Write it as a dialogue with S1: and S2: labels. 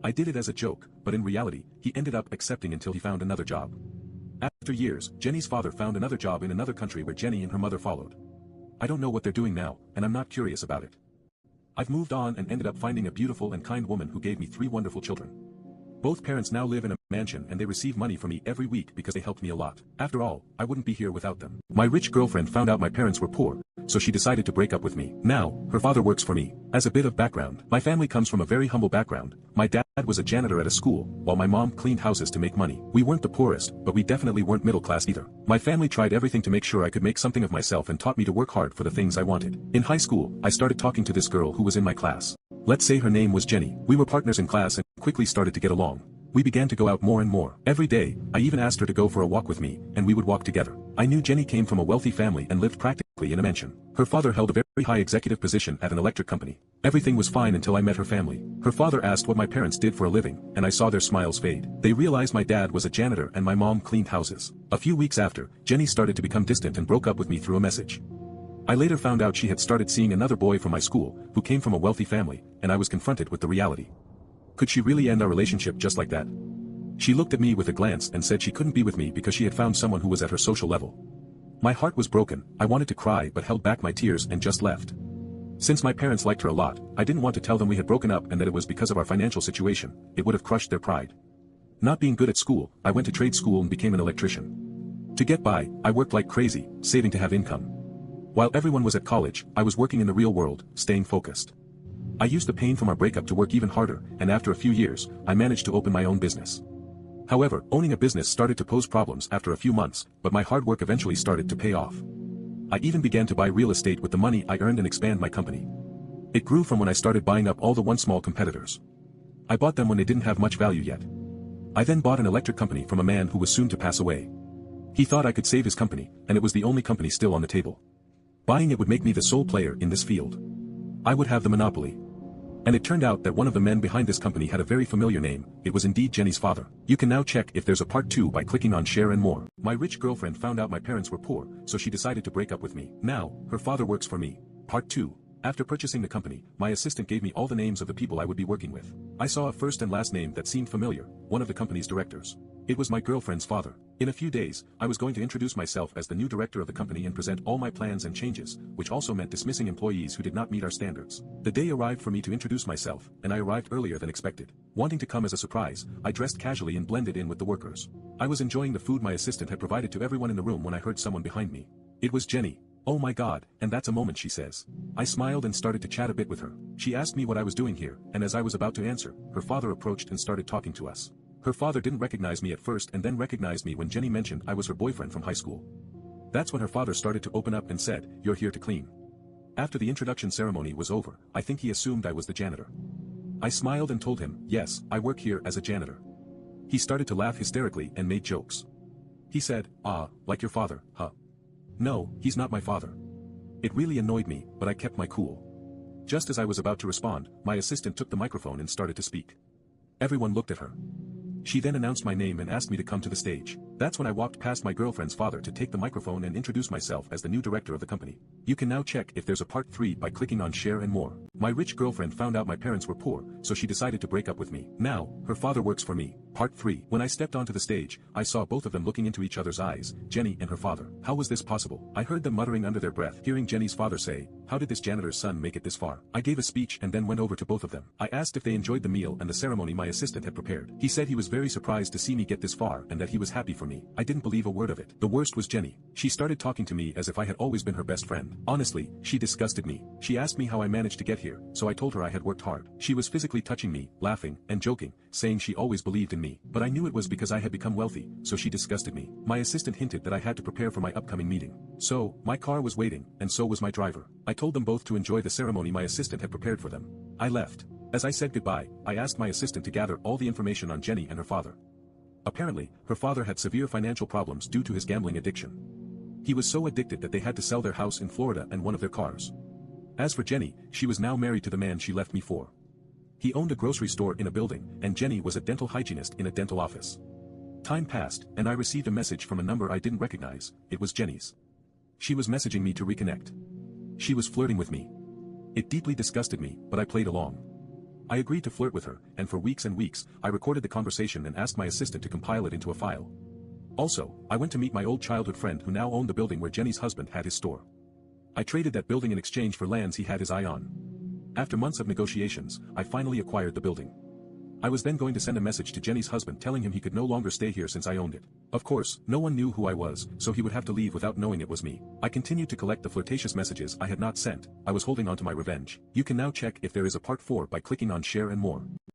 S1: I did it as a joke, but in reality, he ended up accepting until he found another job. After years, Jenny's father found another job in another country where Jenny and her mother followed. I don't know what they're doing now, and I'm not curious about it. I've moved on and ended up finding a beautiful and kind woman who gave me 3 wonderful children. Both parents now live in a mansion and they receive money from me every week because they helped me a lot. After all, I wouldn't be here without them. My rich girlfriend found out my parents were poor, so she decided to break up with me. Now, her father works for me. As a bit of background, my family comes from a very humble background. My dad was a janitor at a school, while my mom cleaned houses to make money. We weren't the poorest, but we definitely weren't middle class either. My family tried everything to make sure I could make something of myself and taught me to work hard for the things I wanted. In high school, I started talking to this girl who was in my class. Let's say her name was Jenny. We were partners in class and quickly started to get along. We began to go out more and more. Every day, I even asked her to go for a walk with me, and we would walk together. I knew Jenny came from a wealthy family and lived practically in a mansion. Her father held a very high executive position at an electric company. Everything was fine until I met her family. Her father asked what my parents did for a living, and I saw their smiles fade. They realized my dad was a janitor and my mom cleaned houses. A few weeks after, Jenny started to become distant and broke up with me through a message. I later found out she had started seeing another boy from my school, who came from a wealthy family, and I was confronted with the reality. Could she really end our relationship just like that? She looked at me with a glance and said she couldn't be with me because she had found someone who was at her social level. My heart was broken. I wanted to cry but held back my tears and just left. Since my parents liked her a lot, I didn't want to tell them we had broken up and that it was because of our financial situation. It would have crushed their pride. Not being good at school, I went to trade school and became an electrician. To get by, I worked like crazy, saving to have income. While everyone was at college, I was working in the real world, staying focused. I used the pain from our breakup to work even harder, and after a few years, I managed to open my own business. However, owning a business started to pose problems after a few months, but my hard work eventually started to pay off. I even began to buy real estate with the money I earned and expand my company. It grew from when I started buying up all the once small competitors. I bought them when they didn't have much value yet. I then bought an electric company from a man who was soon to pass away. He thought I could save his company, and it was the only company still on the table. Buying it would make me the sole player in this field. I would have the monopoly. And it turned out that one of the men behind this company had a very familiar name. It was indeed Jenny's father. You can now check if there's a part 2 by clicking on share and more. My rich girlfriend found out my parents were poor, so she decided to break up with me. Now, her father works for me. Part 2. After purchasing the company, my assistant gave me all the names of the people I would be working with. I saw a first and last name that seemed familiar, one of the company's directors. It was my girlfriend's father. In a few days, I was going to introduce myself as the new director of the company and present all my plans and changes, which also meant dismissing employees who did not meet our standards. The day arrived for me to introduce myself, and I arrived earlier than expected. Wanting to come as a surprise, I dressed casually and blended in with the workers. I was enjoying the food my assistant had provided to everyone in the room when I heard someone behind me. It was Jenny. Oh my God, and that's a moment, she says. I smiled and started to chat a bit with her. She asked me what I was doing here, and as I was about to answer, her father approached and started talking to us. Her father didn't recognize me at first and then recognized me when Jenny mentioned I was her boyfriend from high school. That's when her father started to open up and said, "You're here to clean." After the introduction ceremony was over, I think he assumed I was the janitor. I smiled and told him, "Yes, I work here as a janitor." He started to laugh hysterically and made jokes. He said, "Ah, like your father, huh?" No, he's not my father. It really annoyed me, but I kept my cool. Just as I was about to respond, my assistant took the microphone and started to speak. Everyone looked at her. She then announced my name and asked me to come to the stage. That's when I walked past my girlfriend's father to take the microphone and introduce myself as the new director of the company. You can now check if there's a part 3 by clicking on share and more. My rich girlfriend found out my parents were poor, so she decided to break up with me. Now, her father works for me. Part 3. When I stepped onto the stage, I saw both of them looking into each other's eyes, Jenny and her father. How was this possible? I heard them muttering under their breath, hearing Jenny's father say, "How did this janitor's son make it this far?" I gave a speech and then went over to both of them. I asked if they enjoyed the meal and the ceremony my assistant had prepared. He said he was very surprised to see me get this far and that he was happy for me. I didn't believe a word of it. The worst was Jenny. She started talking to me as if I had always been her best friend. Honestly, she disgusted me. She asked me how I managed to get here, so I told her I had worked hard. She was physically touching me, laughing, and joking, saying she always believed in me. But I knew it was because I had become wealthy, so she disgusted me. My assistant hinted that I had to prepare for my upcoming meeting. So, my car was waiting, and so was my driver. I told them both to enjoy the ceremony my assistant had prepared for them. I left. As I said goodbye, I asked my assistant to gather all the information on Jenny and her father. Apparently, her father had severe financial problems due to his gambling addiction. He was so addicted that they had to sell their house in Florida and one of their cars. As for Jenny, she was now married to the man she left me for. He owned a grocery store in a building, and Jenny was a dental hygienist in a dental office. Time passed, and I received a message from a number I didn't recognize. It was Jenny's. She was messaging me to reconnect. She was flirting with me. It deeply disgusted me, but I played along. I agreed to flirt with her, and for weeks and weeks, I recorded the conversation and asked my assistant to compile it into a file. Also, I went to meet my old childhood friend who now owned the building where Jenny's husband had his store. I traded that building in exchange for lands he had his eye on. After months of negotiations, I finally acquired the building. I was then going to send a message to Jenny's husband telling him he could no longer stay here since I owned it. Of course, no one knew who I was, so he would have to leave without knowing it was me. I continued to collect the flirtatious messages I had not sent. I was holding on to my revenge. You can now check if there is a part 4 by clicking on share and more.